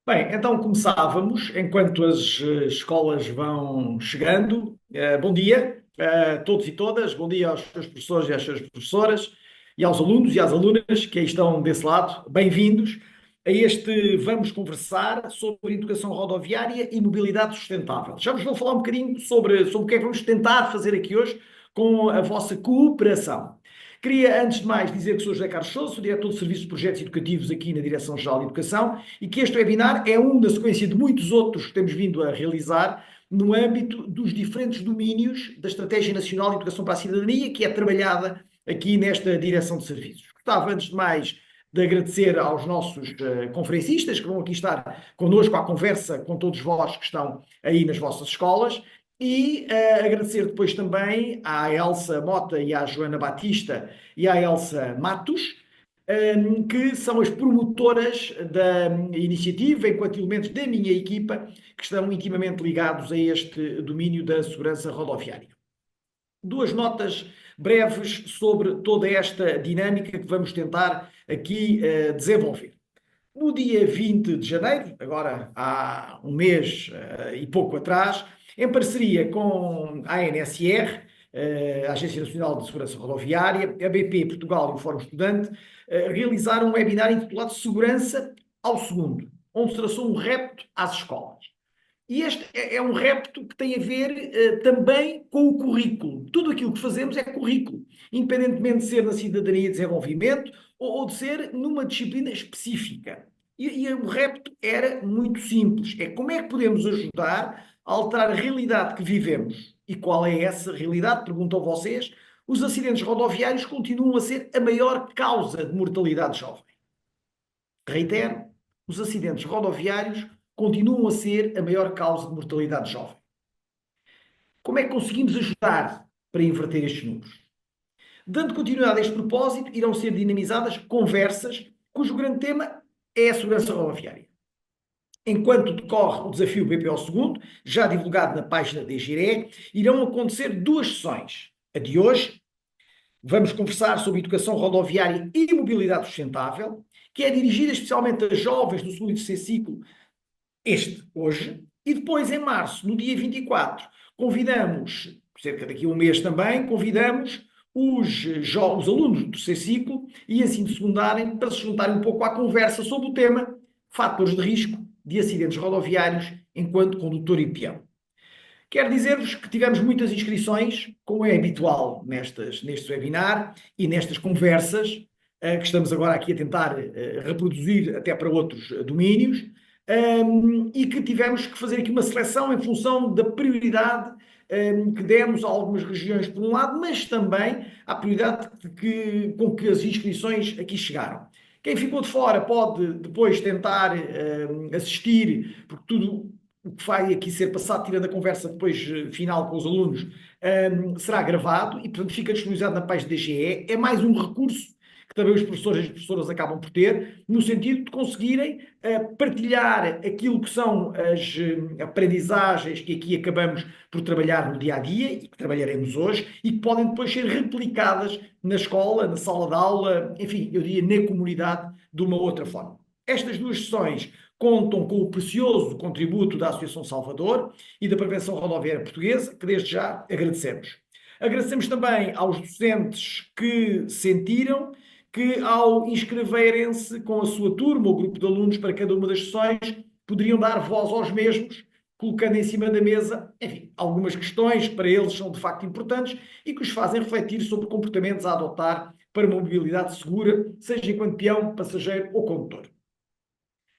Bem, então começávamos, enquanto as escolas vão chegando. Bom dia a todos e todas, bom dia aos seus professores e às suas professoras, e aos alunos e às alunas que aí estão desse lado. Bem-vindos a este Vamos Conversar sobre Educação Rodoviária e Mobilidade Sustentável. Já vos vou falar um bocadinho sobre o que é que vamos tentar fazer aqui hoje com a vossa cooperação. Queria, antes de mais, dizer que sou José Carlos Sousa, sou diretor de Serviços de Projetos Educativos aqui na Direção-Geral de Educação, e que este webinar é um da sequência de muitos outros que temos vindo a realizar no âmbito dos diferentes domínios da Estratégia Nacional de Educação para a Cidadania, que é trabalhada aqui nesta Direção de Serviços. Gostava, antes de mais, de agradecer aos nossos conferencistas que vão aqui estar connosco à conversa com todos vós que estão aí nas vossas escolas. E agradecer depois também à Elsa Mota e à Joana Batista e à Elsa Matos, que são as promotoras da iniciativa, enquanto elementos da minha equipa, que estão intimamente ligados a este domínio da segurança rodoviária. Duas notas breves sobre toda esta dinâmica que vamos tentar aqui desenvolver. No dia 20 de janeiro, agora há um mês e pouco atrás, em parceria com a ANSR, a Agência Nacional de Segurança Rodoviária, a BP Portugal e o Fórum Estudante, realizaram um webinar intitulado Segurança ao Segundo, onde se traçou um repto às escolas. E este é um repto que tem a ver também com o currículo. Tudo aquilo que fazemos é currículo, independentemente de ser na cidadania e desenvolvimento ou de ser numa disciplina específica. E o repto era muito simples. É como é que podemos ajudar a alterar a realidade que vivemos. E qual é essa realidade? Perguntam vocês. Os acidentes rodoviários continuam a ser a maior causa de mortalidade jovem. Reitero, os acidentes rodoviários continuam a ser a maior causa de mortalidade jovem. Como é que conseguimos ajudar para inverter estes números? Dando continuidade a este propósito, irão ser dinamizadas conversas cujo grande tema é a segurança rodoviária. Enquanto decorre o desafio BPO segundo, já divulgado na página da DGE, irão acontecer duas sessões. A de hoje, vamos conversar sobre educação rodoviária e mobilidade sustentável, que é dirigida especialmente a jovens do segundo e terceiro ciclo, hoje, e depois em março, no dia 24, convidamos, cerca daqui a um mês também, convidamos os alunos do terceiro ciclo e ensino secundário para se juntarem um pouco à conversa sobre o tema fatores de risco de acidentes rodoviários enquanto condutor e peão. Quero dizer-vos que tivemos muitas inscrições, como é habitual neste webinar e nestas conversas, que estamos agora aqui a tentar reproduzir até para outros domínios, e que tivemos que fazer aqui uma seleção em função da prioridade que demos a algumas regiões, por um lado, mas também à prioridade com que as inscrições aqui chegaram. Quem ficou de fora pode depois tentar assistir, porque tudo o que vai aqui ser passado, tirando a conversa depois final com os alunos, será gravado e, portanto, fica disponibilizado na página da DGE. É mais um recurso que também os professores e as professoras acabam por ter, no sentido de conseguirem partilhar aquilo que são as aprendizagens que aqui acabamos por trabalhar no dia a dia e que trabalharemos hoje e que podem depois ser replicadas na escola, na sala de aula, enfim, eu diria na comunidade de uma outra forma. Estas duas sessões contam com o precioso contributo da Associação Salvador e da Prevenção Rodoviária Portuguesa, que desde já agradecemos. Agradecemos também aos docentes que sentiram que, ao inscreverem-se com a sua turma ou grupo de alunos para cada uma das sessões, poderiam dar voz aos mesmos, colocando em cima da mesa, enfim, algumas questões que para eles são de facto importantes e que os fazem refletir sobre comportamentos a adotar para uma mobilidade segura, seja enquanto peão, passageiro ou condutor.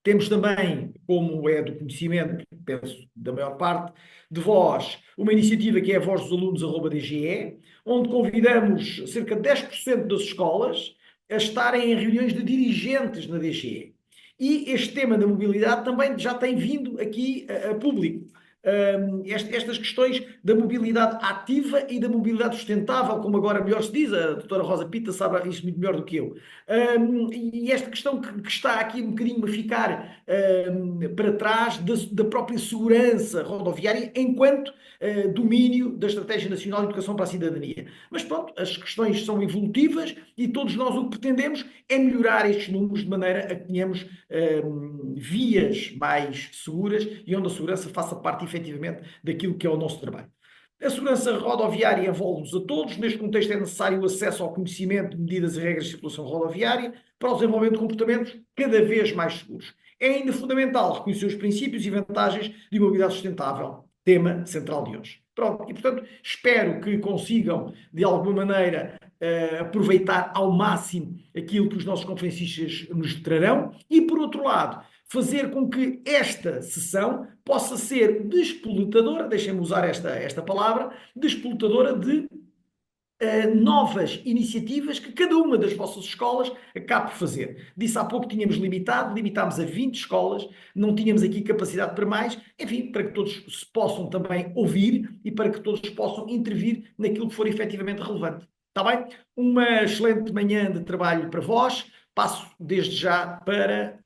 Temos também, como é do conhecimento, penso, da maior parte de vós, uma iniciativa que é a Voz dos Alunos@DGE, onde convidamos cerca de 10% das escolas a estarem em reuniões de dirigentes na DGE. E este tema da mobilidade também já tem vindo aqui a público. estas questões da mobilidade ativa e da mobilidade sustentável, como agora melhor se diz, a doutora Rosa Pita sabe isso muito melhor do que eu. E esta questão que está aqui um bocadinho a ficar para trás da própria segurança rodoviária enquanto domínio da Estratégia Nacional de Educação para a Cidadania. Mas pronto, as questões são evolutivas e todos nós o que pretendemos é melhorar estes números de maneira a que tenhamos vias mais seguras e onde a segurança faça parte efetivamente daquilo que é o nosso trabalho. A segurança rodoviária envolve-nos a todos. Neste contexto, é necessário o acesso ao conhecimento de medidas e regras de circulação rodoviária para o desenvolvimento de comportamentos cada vez mais seguros. É ainda fundamental reconhecer os princípios e vantagens de mobilidade sustentável, tema central de hoje. Pronto, e portanto, espero que consigam, de alguma maneira, aproveitar ao máximo aquilo que os nossos conferencistas nos trarão e, por outro lado, fazer com que esta sessão possa ser despoletadora, deixem-me usar esta palavra, despoletadora de novas iniciativas que cada uma das vossas escolas acabe por fazer. Disse há pouco que tínhamos limitámos a 20 escolas, não tínhamos aqui capacidade para mais, enfim, para que todos se possam também ouvir e para que todos possam intervir naquilo que for efetivamente relevante. Está bem? Uma excelente manhã de trabalho para vós. Passo desde já para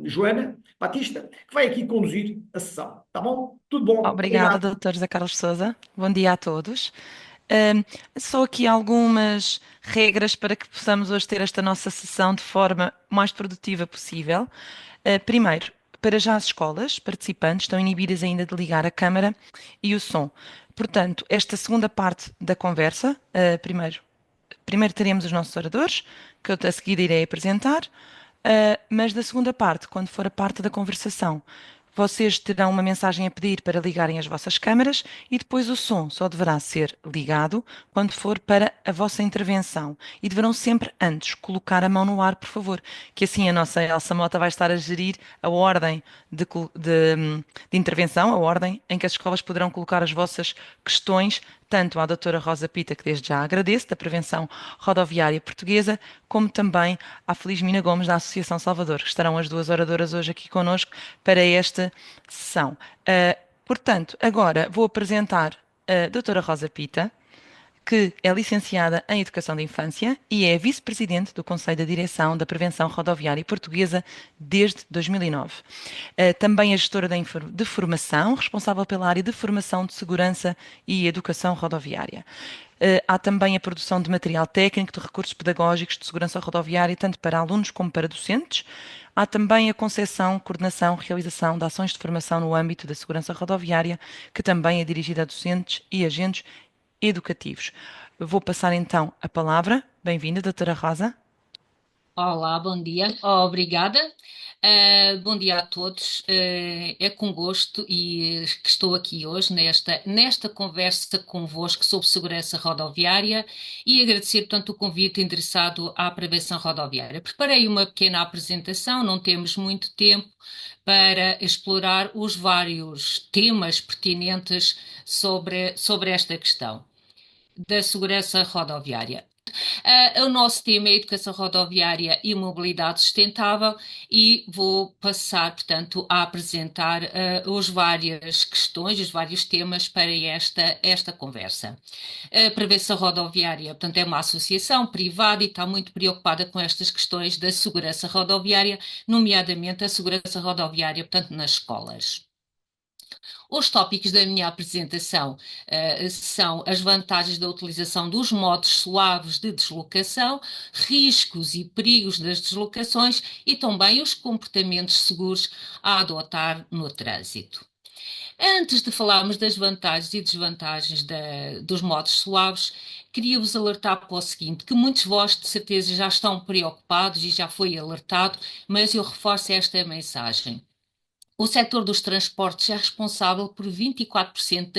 Joana Batista, que vai aqui conduzir a sessão. Está bom? Tudo bom? Obrigada, Obrigado. Dr. José Carlos Sousa. Bom dia a todos. Ahm, Só aqui algumas regras para que possamos hoje ter esta nossa sessão de forma mais produtiva possível. Primeiro, para já as escolas participantes estão inibidas ainda de ligar a câmara e o som. Portanto, esta segunda parte da conversa, primeiro teremos os nossos oradores, que eu a seguir irei apresentar, mas da segunda parte, quando for a parte da conversação, vocês terão uma mensagem a pedir para ligarem as vossas câmaras e depois o som só deverá ser ligado quando for para a vossa intervenção. E deverão sempre antes colocar a mão no ar, por favor, que assim a nossa Elsa Mota vai estar a gerir a ordem de intervenção, a ordem em que as escolas poderão colocar as vossas questões, tanto à doutora Rosa Pita, que desde já agradeço, da Prevenção Rodoviária Portuguesa, como também à Felizmina Gomes, da Associação Salvador, que estarão as duas oradoras hoje aqui connosco para esta sessão. Portanto, agora vou apresentar a doutora Rosa Pita, que é licenciada em Educação da Infância e é vice-presidente do Conselho de Direção da Prevenção Rodoviária Portuguesa desde 2009. Também é gestora de formação, responsável pela área de formação de segurança e educação rodoviária. Há também a produção de material técnico de recursos pedagógicos de segurança rodoviária, tanto para alunos como para docentes. Há também a concepção, coordenação, realização de ações de formação no âmbito da segurança rodoviária, que também é dirigida a docentes e agentes educativos. Vou passar então a palavra. Bem-vinda, doutora Rosa. Olá, bom dia. Obrigada. Bom dia a todos. É com gosto e que estou aqui hoje nesta conversa convosco sobre segurança rodoviária e agradecer, portanto, o convite endereçado à prevenção rodoviária. Preparei uma pequena apresentação, não temos muito tempo para explorar os vários temas pertinentes sobre esta questão da segurança rodoviária. O nosso tema é Educação Rodoviária e Mobilidade Sustentável e vou passar, portanto, a apresentar as várias questões, os vários temas para esta conversa. A Prevenção Rodoviária, portanto, é uma associação privada e está muito preocupada com estas questões da segurança rodoviária, nomeadamente a segurança rodoviária, portanto, nas escolas. Os tópicos da minha apresentação são as vantagens da utilização dos modos suaves de deslocação, riscos e perigos das deslocações e também os comportamentos seguros a adotar no trânsito. Antes de falarmos das vantagens e desvantagens dos modos suaves, queria-vos alertar para o seguinte, que muitos de vós de certeza já estão preocupados e já foi alertado, mas eu reforço esta mensagem. O setor dos transportes é responsável por 24%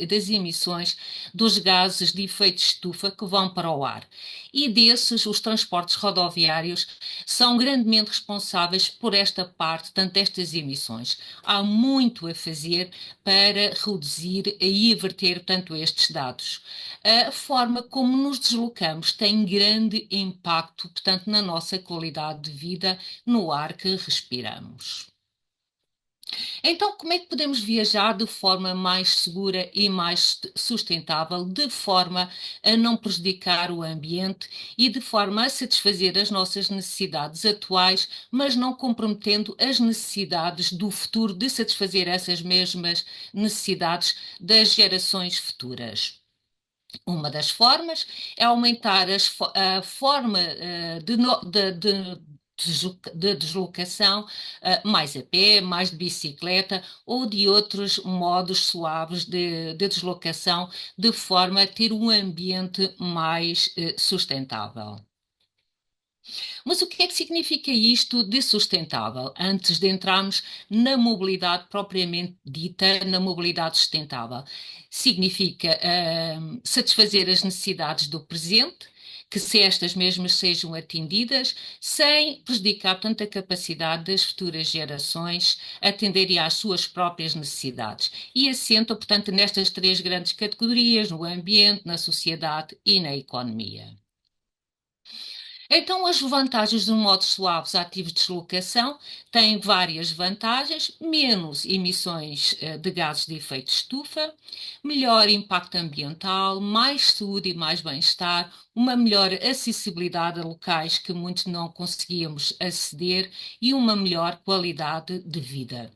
das emissões dos gases de efeito de estufa que vão para o ar. E desses, os transportes rodoviários são grandemente responsáveis por esta parte, tanto estas emissões. Há muito a fazer para reduzir e inverter, tanto estes dados. A forma como nos deslocamos tem grande impacto, portanto, na nossa qualidade de vida, no ar que respiramos. Então, como é que podemos viajar de forma mais segura e mais sustentável, de forma a não prejudicar o ambiente e de forma a satisfazer as nossas necessidades atuais, mas não comprometendo as necessidades do futuro de satisfazer essas mesmas necessidades das gerações futuras? Uma das formas é aumentar a forma de deslocação, mais a pé, mais de bicicleta ou de outros modos suaves de deslocação, de forma a ter um ambiente mais sustentável. Mas o que é que significa isto de sustentável? Antes de entrarmos na mobilidade propriamente dita, na mobilidade sustentável, significa satisfazer as necessidades do presente, que se estas mesmas sejam atendidas, sem prejudicar, portanto, a capacidade das futuras gerações atenderem às suas próprias necessidades. E assenta, portanto, nestas três grandes categorias, no ambiente, na sociedade e na economia. Então, as vantagens dos modos suaves ativos de deslocação têm várias vantagens: menos emissões de gases de efeito estufa, melhor impacto ambiental, mais saúde e mais bem-estar, uma melhor acessibilidade a locais que muitos não conseguíamos aceder e uma melhor qualidade de vida.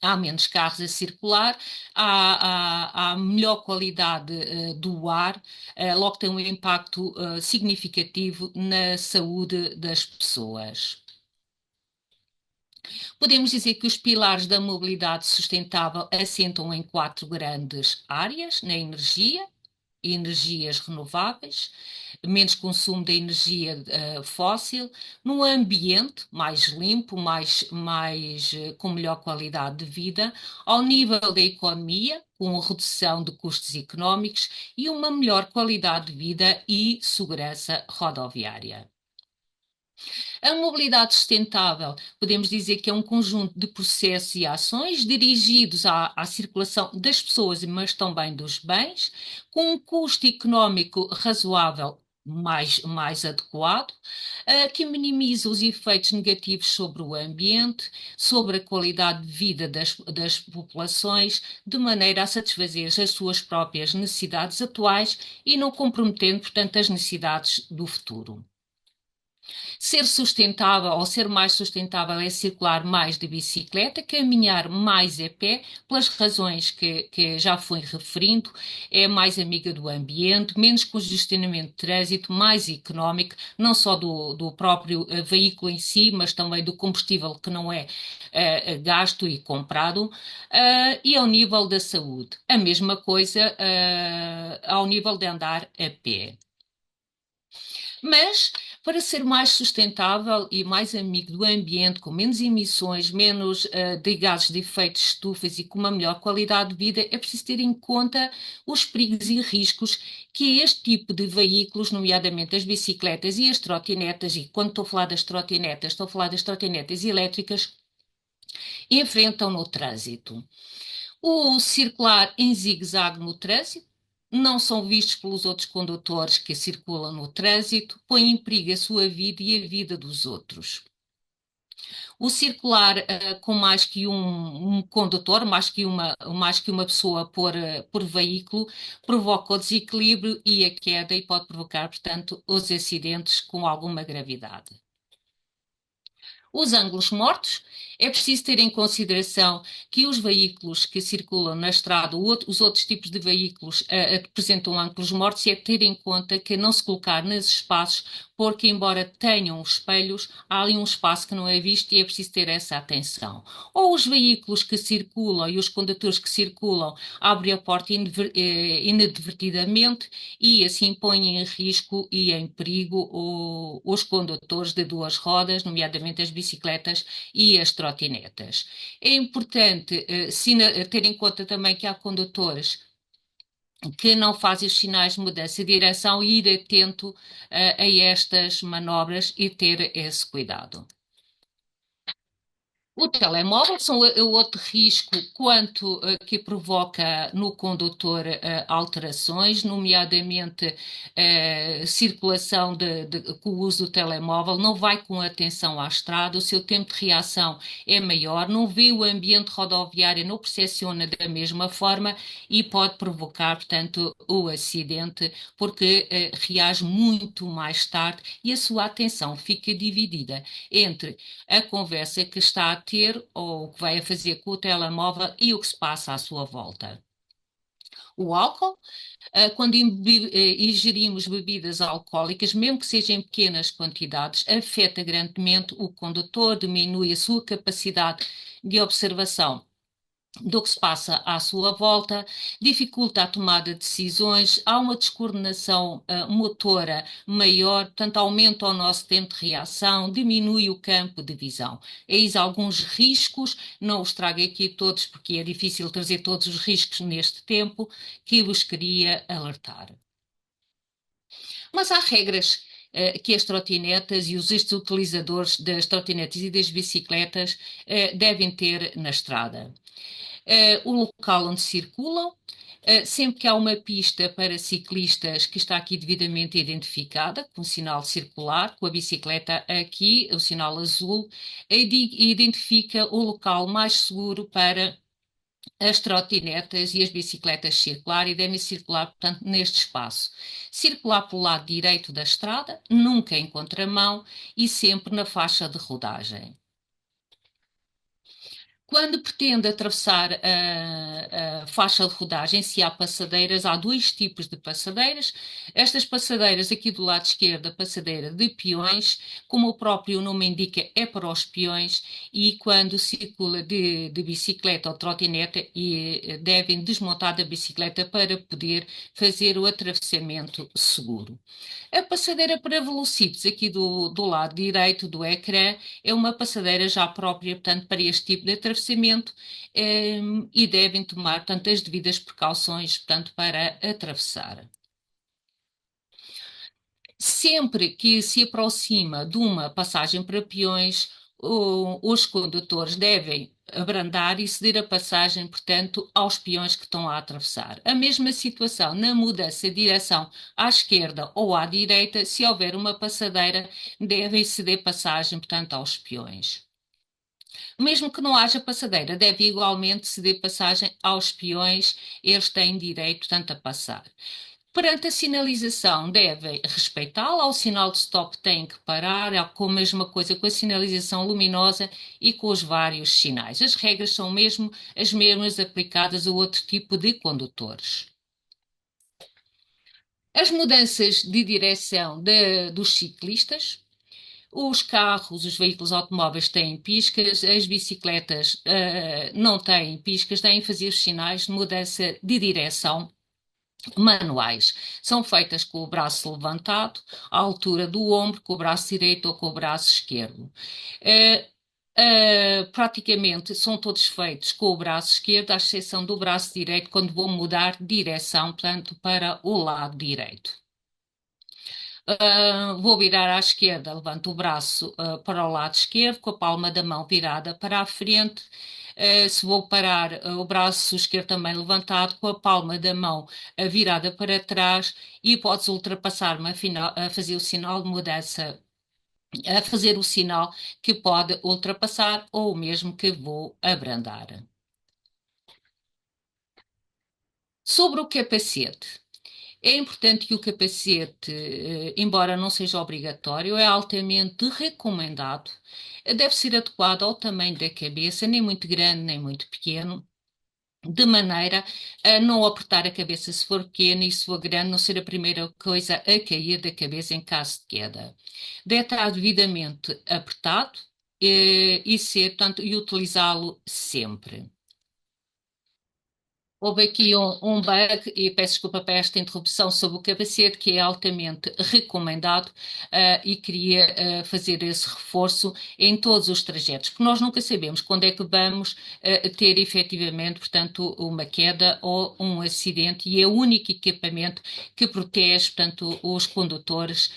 Há menos carros a circular, há melhor qualidade do ar, logo tem um impacto significativo na saúde das pessoas. Podemos dizer que os pilares da mobilidade sustentável assentam em quatro grandes áreas: na energia, energias renováveis, menos consumo de energia fóssil, num ambiente mais limpo, com melhor qualidade de vida, ao nível da economia, com redução de custos económicos e uma melhor qualidade de vida e segurança rodoviária. A mobilidade sustentável, podemos dizer que é um conjunto de processos e ações dirigidos à circulação das pessoas, mas também dos bens, com um custo económico razoável mais adequado, que minimiza os efeitos negativos sobre o ambiente, sobre a qualidade de vida das populações, de maneira a satisfazer as suas próprias necessidades atuais e não comprometendo, portanto, as necessidades do futuro. Ser sustentável ou ser mais sustentável é circular mais de bicicleta, caminhar mais a pé, pelas razões que já fui referindo, é mais amiga do ambiente, menos congestionamento de trânsito, mais económico, não só do próprio veículo em si, mas também do combustível que não é gasto e comprado, e ao nível da saúde. A mesma coisa ao nível de andar a pé. Mas, para ser mais sustentável e mais amigo do ambiente, com menos emissões, menos de gases de efeito de estufas e com uma melhor qualidade de vida, é preciso ter em conta os perigos e riscos que este tipo de veículos, nomeadamente as bicicletas e as trotinetas, e quando estou a falar das trotinetas, estou a falar das trotinetas elétricas, enfrentam no trânsito. O circular em zigue-zague no trânsito, não são vistos pelos outros condutores que circulam no trânsito, põe em perigo a sua vida e a vida dos outros. O circular com mais que um condutor, mais que uma pessoa por veículo, provoca o desequilíbrio e a queda e pode provocar, portanto, os acidentes com alguma gravidade. Os ângulos mortos, é preciso ter em consideração que os veículos que circulam na estrada, os outros tipos de veículos apresentam ângulos mortos, e é ter em conta que não se colocar nesses espaços, porque embora tenham espelhos, há ali um espaço que não é visto e é preciso ter essa atenção. Ou os veículos que circulam e os condutores que circulam abrem a porta inadvertidamente e assim põem em risco e em perigo os condutores de duas rodas, nomeadamente as bicicletas e as trotinetas. É importante ter em conta também que há condutores que não fazem os sinais de mudança de direção e ir atento a estas manobras e ter esse cuidado. O telemóvel são o outro risco quanto que provoca no condutor alterações, nomeadamente circulação com o uso do telemóvel, não vai com atenção à estrada, o seu tempo de reação é maior, não vê o ambiente rodoviário, não percepciona da mesma forma e pode provocar, portanto, o acidente, porque reage muito mais tarde e a sua atenção fica dividida entre a conversa que está a ter ou o que vai a fazer com o telemóvel e o que se passa à sua volta. O álcool, quando ingerimos bebidas alcoólicas, mesmo que sejam em pequenas quantidades, afeta grandemente o condutor, diminui a sua capacidade de observação do que se passa à sua volta, dificulta a tomada de decisões, há uma descoordenação motora maior, portanto aumenta o nosso tempo de reação, diminui o campo de visão. Eis alguns riscos, não os trago aqui todos porque é difícil trazer todos os riscos neste tempo, que vos queria alertar. Mas há regras que as trotinetas e os utilizadores das trotinetas e das bicicletas devem ter na estrada. O local onde circulam, sempre que há uma pista para ciclistas que está aqui devidamente identificada, com o sinal circular, com a bicicleta aqui, o sinal azul, identifica o local mais seguro para as trotinetas e as bicicletas circular e devem circular, portanto, neste espaço. Circular pelo lado direito da estrada, nunca em contramão e sempre na faixa de rodagem. Quando pretende atravessar a faixa de rodagem, se há passadeiras, há dois tipos de passadeiras. Estas passadeiras, aqui do lado esquerdo, a passadeira de peões, como o próprio nome indica, é para os peões, e quando circula de bicicleta ou trotineta, devem desmontar da bicicleta para poder fazer o atravessamento seguro. A passadeira para velocípedes, aqui do lado direito do ecrã, é uma passadeira já própria, portanto, para este tipo de atravessamento e devem tomar, portanto, as devidas precauções, portanto, para atravessar. Sempre que se aproxima de uma passagem para peões, os condutores devem abrandar e ceder a passagem, portanto, aos peões que estão a atravessar. A mesma situação na mudança de direção à esquerda ou à direita, se houver uma passadeira, devem ceder passagem, portanto, aos peões. Mesmo que não haja passadeira, deve igualmente ceder passagem aos peões, eles têm direito, portanto, a passar. Perante a sinalização, devem respeitá-la, ao sinal de stop têm que parar, é com a mesma coisa com a sinalização luminosa e com os vários sinais. As regras são mesmo as mesmas aplicadas a outro tipo de condutores. As mudanças de direção dos ciclistas. Os carros, os veículos automóveis têm piscas, as bicicletas não têm piscas, têm que fazer os sinais de mudança de direção manuais. São feitas com o braço levantado, à altura do ombro, com o braço direito ou com o braço esquerdo. Praticamente são todos feitos com o braço esquerdo, à exceção do braço direito, quando vou mudar de direção, portanto, para o lado direito. Vou virar à esquerda, levanto o braço para o lado esquerdo, com a palma da mão virada para a frente. Se vou parar, o braço esquerdo também levantado, com a palma da mão virada para trás, e podes ultrapassar-me a fazer o sinal de mudança, a fazer o sinal que pode ultrapassar ou mesmo que vou abrandar. Sobre o capacete. É importante que o capacete, embora não seja obrigatório, é altamente recomendado. Deve ser adequado ao tamanho da cabeça, nem muito grande, nem muito pequeno, de maneira a não apertar a cabeça se for pequena e se for grande, não ser a primeira coisa a cair da cabeça em caso de queda. Deve estar devidamente apertado e utilizá-lo sempre. Houve aqui um bug, e peço desculpa para esta interrupção sobre o capacete, que é altamente recomendado, e queria fazer esse reforço em todos os trajetos, porque nós nunca sabemos quando é que vamos ter efetivamente, portanto, uma queda ou um acidente, e é o único equipamento que protege, portanto, os condutores,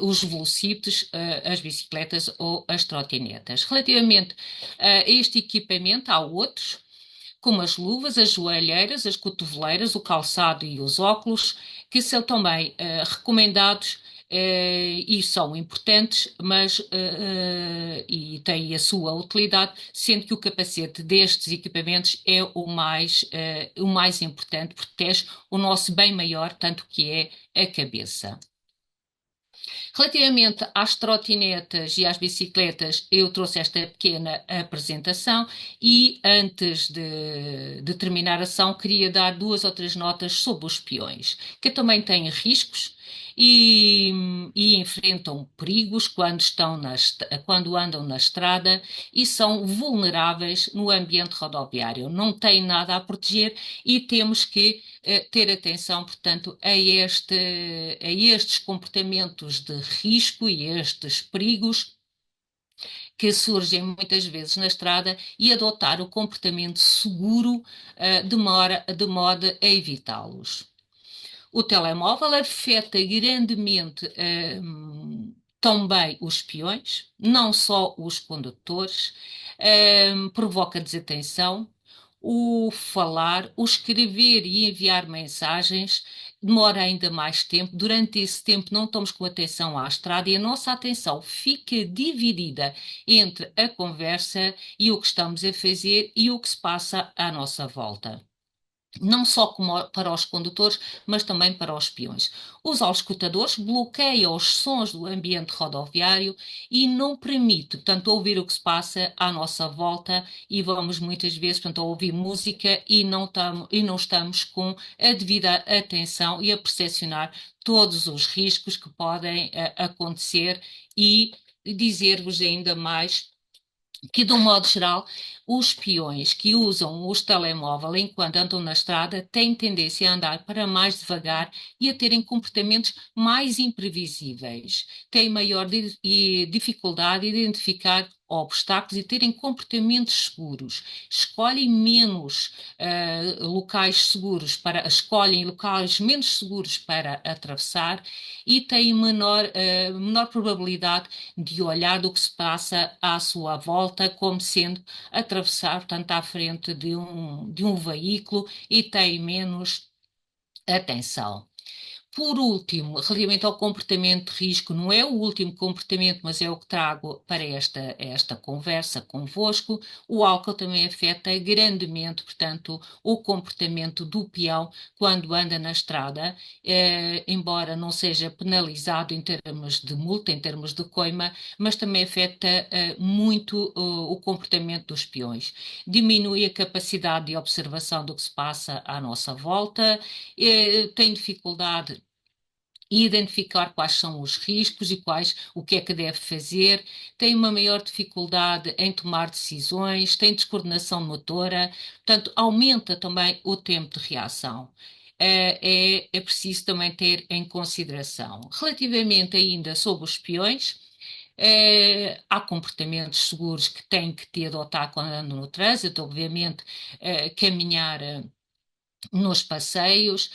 os velocípedes, as bicicletas ou as trotinetas. Relativamente a este equipamento, há outros, como as luvas, as joelheiras, as cotoveleiras, o calçado e os óculos, que são também recomendados e são importantes, mas e têm a sua utilidade, sendo que o capacete destes equipamentos é o mais importante, protege o nosso bem maior, tanto que é a cabeça. Relativamente às trotinetas e às bicicletas, eu trouxe esta pequena apresentação e antes de terminar a ação, queria dar 2 ou 3 notas sobre os peões, que também têm riscos e enfrentam perigos quando andam na estrada e são vulneráveis no ambiente rodoviário. Não têm nada a proteger e temos que ter atenção, portanto, a estes comportamentos de risco e estes perigos que surgem muitas vezes na estrada e adotar o comportamento seguro de modo a evitá-los. O telemóvel afeta grandemente também os peões, não só os condutores, provoca desatenção. O falar, o escrever e enviar mensagens demora ainda mais tempo. Durante esse tempo não estamos com atenção à estrada e a nossa atenção fica dividida entre a conversa e o que estamos a fazer e o que se passa à nossa volta. Não só para os condutores, mas também para os peões. Os auscultadores bloqueiam os sons do ambiente rodoviário e não permite, portanto, ouvir o que se passa à nossa volta e vamos muitas vezes, portanto, a ouvir música e não estamos com a devida atenção e a percepcionar todos os riscos que podem acontecer e dizer-vos ainda mais que, de um modo geral, os peões que usam os telemóveis enquanto andam na estrada têm tendência a andar para mais devagar e a terem comportamentos mais imprevisíveis, têm maior dificuldade em identificar obstáculos e terem comportamentos seguros, escolhem escolhem locais menos seguros para atravessar e têm menor probabilidade de olhar do que se passa à sua volta, como sendo atravessar, portanto, à frente de um veículo e têm menos atenção. Por último, relativamente ao comportamento de risco, não é o último comportamento, mas é o que trago para esta conversa convosco. O álcool também afeta grandemente, portanto, o comportamento do peão quando anda na estrada, embora não seja penalizado em termos de multa, em termos de coima, mas também afeta muito o comportamento dos peões. Diminui a capacidade de observação do que se passa à nossa volta, tem dificuldade e identificar quais são os riscos e o que é que deve fazer, tem uma maior dificuldade em tomar decisões, tem descoordenação motora, portanto, aumenta também o tempo de reação. É preciso também ter em consideração. Relativamente ainda sobre os peões, há comportamentos seguros que têm que te adotar quando andam no trânsito, obviamente, caminhar nos passeios,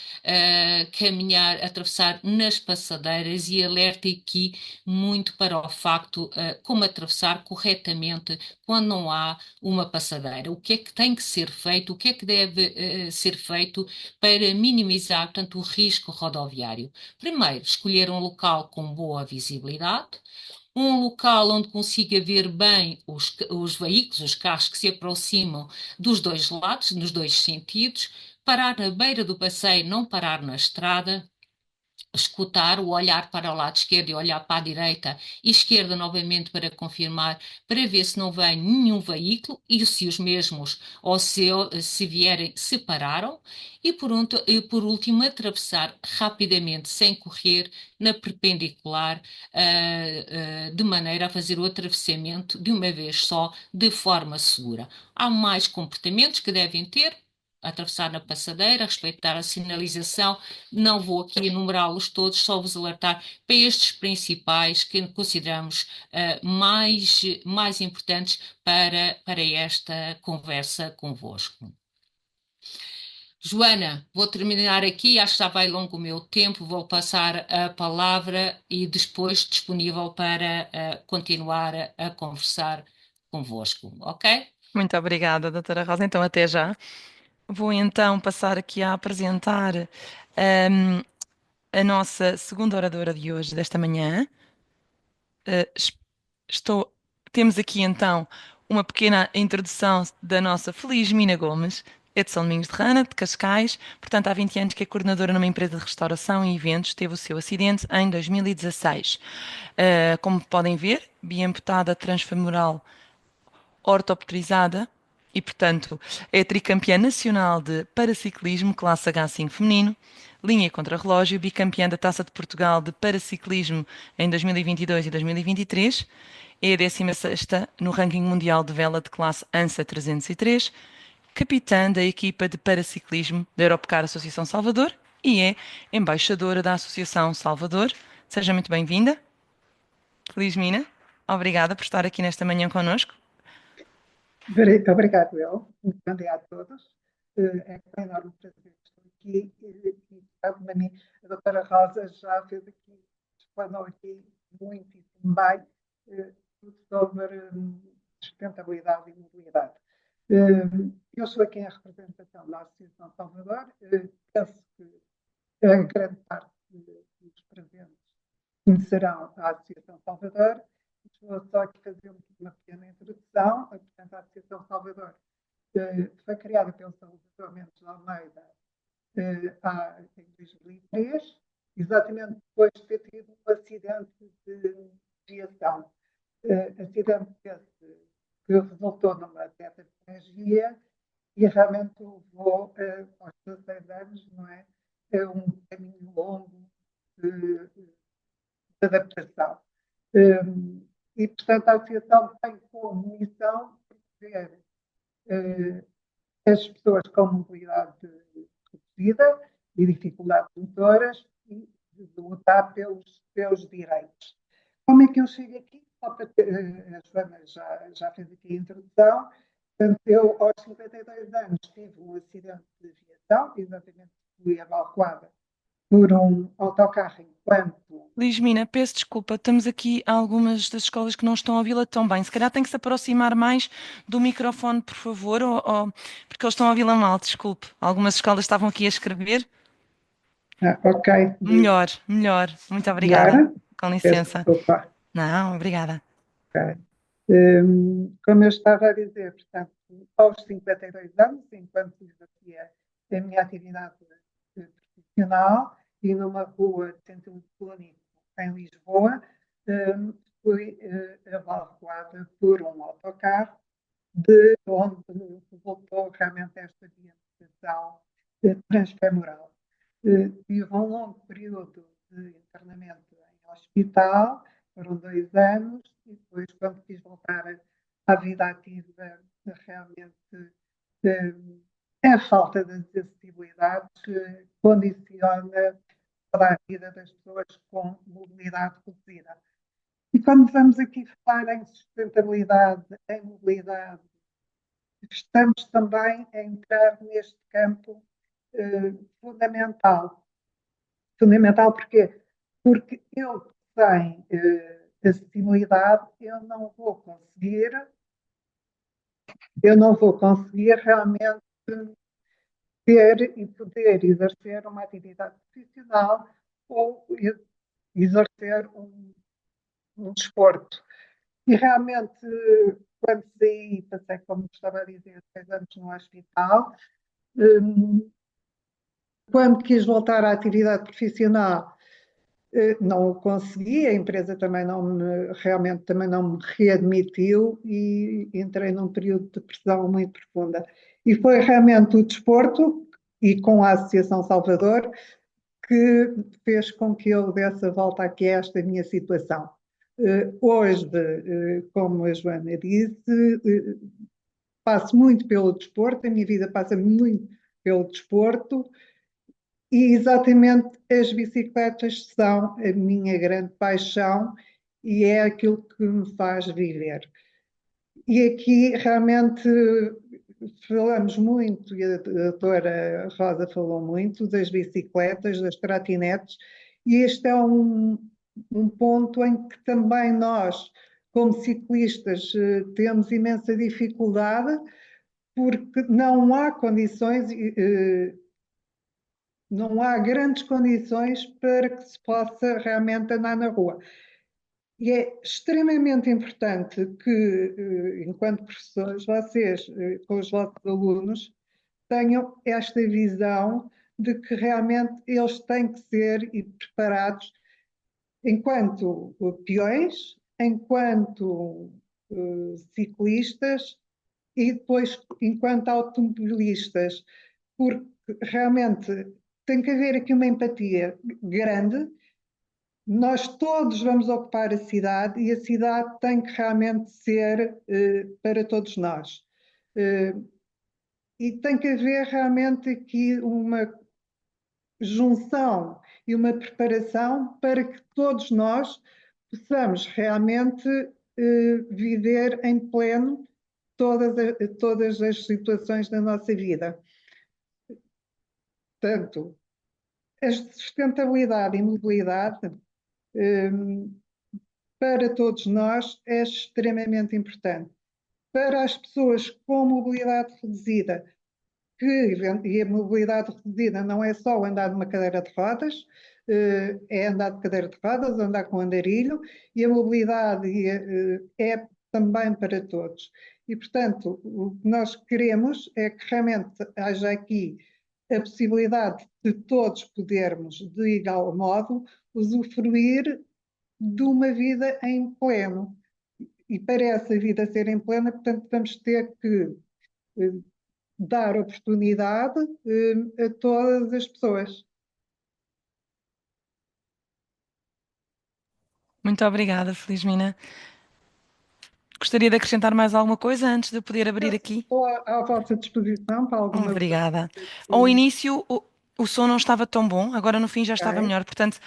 caminhar, atravessar nas passadeiras e alerta aqui muito para o facto como atravessar corretamente quando não há uma passadeira. O que é que tem que ser feito, o que é que deve ser feito para minimizar, portanto, o risco rodoviário? Primeiro, escolher um local com boa visibilidade, um local onde consiga ver bem os veículos, os carros que se aproximam dos dois lados, nos dois sentidos, parar na beira do passeio, não parar na estrada, escutar, o olhar para o lado esquerdo e olhar para a direita e esquerda novamente para confirmar, para ver se não vem nenhum veículo e se os mesmos ou se vierem se pararam e por último atravessar rapidamente sem correr na perpendicular de maneira a fazer o atravessamento de uma vez só de forma segura. Há mais comportamentos que devem ter. atravessar na passadeira, respeitar a sinalização. Não vou aqui enumerá-los todos, só vos alertar para estes principais que consideramos mais importantes para esta conversa convosco. Joana, vou terminar aqui, acho que já vai longo o meu tempo, vou passar a palavra e depois disponível para continuar a conversar convosco, ok? Muito obrigada, doutora Rosa. Então, até já. Vou então passar aqui a apresentar a nossa segunda oradora de hoje, desta manhã. Eh, es- estou, temos aqui então uma pequena introdução da nossa Feliz Mina Gomes, é de São Domingos de Rana, de Cascais. Portanto, há 20 anos que é coordenadora numa empresa de restauração e eventos. Teve o seu acidente em 2016. Como podem ver, biamputada transfemoral ortopedizada e, portanto, é tricampeã nacional de paraciclismo, classe H5 feminino, linha contra-relógio, bicampeã da Taça de Portugal de paraciclismo em 2022 e 2023, é a 16ª no ranking mundial de vela de classe ANSA 303, capitã da equipa de paraciclismo da Europcar Associação Salvador e é embaixadora da Associação Salvador. Seja muito bem-vinda. Feliz Mina. Obrigada por estar aqui nesta manhã connosco. Obrigado, eu. Muito bom dia a todos. É com enorme prazer que estou aqui e cabe-me a mim. A doutora Rosa já fez aqui, explanou aqui muitíssimo bem tudo sobre sustentabilidade e mobilidade. Eu sou aqui em representação da Associação Salvador. Penso que a grande parte dos presentes conhecerão a Associação Salvador. Vou só aqui fazer uma pequena introdução. Portanto, a Associação Salvador foi criada pelo Salvador Mendes de Almeida em 2003, exatamente depois de ter tido um acidente de viação. Acidente esse que resultou numa tetraplegia e realmente levou aos 16 anos, não é? Um caminho longo de adaptação. E, portanto, a Associação tem como missão proteger as pessoas com mobilidade reduzida e dificuldades motoras e de lutar pelos direitos. Como é que eu chego aqui? Só para ter, a Joana já fez aqui a introdução. Portanto, eu, aos 52 anos, tive um acidente de viação, exatamente fui evacuada por um autocarro enquanto... Lismina, peço desculpa, temos aqui algumas das escolas que não estão a ouvi-la tão bem. Se calhar tem que se aproximar mais do microfone, por favor, porque eles estão a ouvi-la mal, desculpe. Algumas escolas estavam aqui a escrever. ok. Melhor, melhor. Muito obrigada. Melhor? Com Peço licença. desculpa. Não, obrigada. Ok. Como eu estava a dizer, portanto, aos 52 anos, enquanto exercia a minha atividade profissional e numa rua de centro único em Lisboa, fui evacuada por um autocarro de onde resultou realmente esta viabilização transfemoral. Tive um longo período de internamento em hospital, foram 2 anos, e depois, quando quis voltar à vida ativa, realmente a falta de acessibilidade condiciona toda a vida das pessoas com mobilidade reduzida. E quando vamos aqui falar em sustentabilidade, em mobilidade, estamos também a entrar neste campo fundamental. Fundamental porquê? Porque eu sem acessibilidade eu não vou conseguir realmente ter e poder exercer uma atividade profissional ou exercer um desporto. E realmente, quando saí, passei, como estava a dizer, 6 anos no hospital. Quando quis voltar à atividade profissional, não o consegui, a empresa também realmente também não me readmitiu e entrei num período de depressão muito profunda. E foi realmente o desporto, e com a Associação Salvador, que fez com que eu desse a volta aqui a esta minha situação. Hoje, como a Joana disse, passo muito pelo desporto, a minha vida passa muito pelo desporto, e exatamente as bicicletas são a minha grande paixão e é aquilo que me faz viver. E aqui realmente falamos muito, e a doutora Rosa falou muito, das bicicletas, das trotinetes, e este é um ponto em que também nós, como ciclistas, temos imensa dificuldade, porque não há condições, não há grandes condições para que se possa realmente andar na rua. E é extremamente importante que, enquanto professores, vocês, com os vossos alunos, tenham esta visão de que realmente eles têm que ser e preparados enquanto peões, enquanto ciclistas e depois enquanto automobilistas, porque realmente tem que haver aqui uma empatia grande. Nós todos vamos ocupar a cidade e a cidade tem que realmente ser para todos nós. E tem que haver realmente aqui uma junção e uma preparação para que todos nós possamos realmente viver em pleno todas as situações da nossa vida. Portanto, a sustentabilidade e mobilidade para todos nós é extremamente importante. Para as pessoas com mobilidade reduzida, e a mobilidade reduzida não é só andar numa cadeira de rodas, é andar de cadeira de rodas, andar com andarilho, e a mobilidade é também para todos. E, portanto, o que nós queremos é que realmente haja aqui a possibilidade de todos podermos, de igual modo, usufruir de uma vida em pleno. E para essa vida ser em plena, portanto, vamos ter que dar oportunidade a todas as pessoas. Muito obrigada, Felizmina. Gostaria de acrescentar mais alguma coisa antes de eu poder abrir aqui? Estou à vossa disposição para alguma Obrigada. coisa Ao que início o som não estava tão bom, agora no fim já estava queira. melhor. Portanto,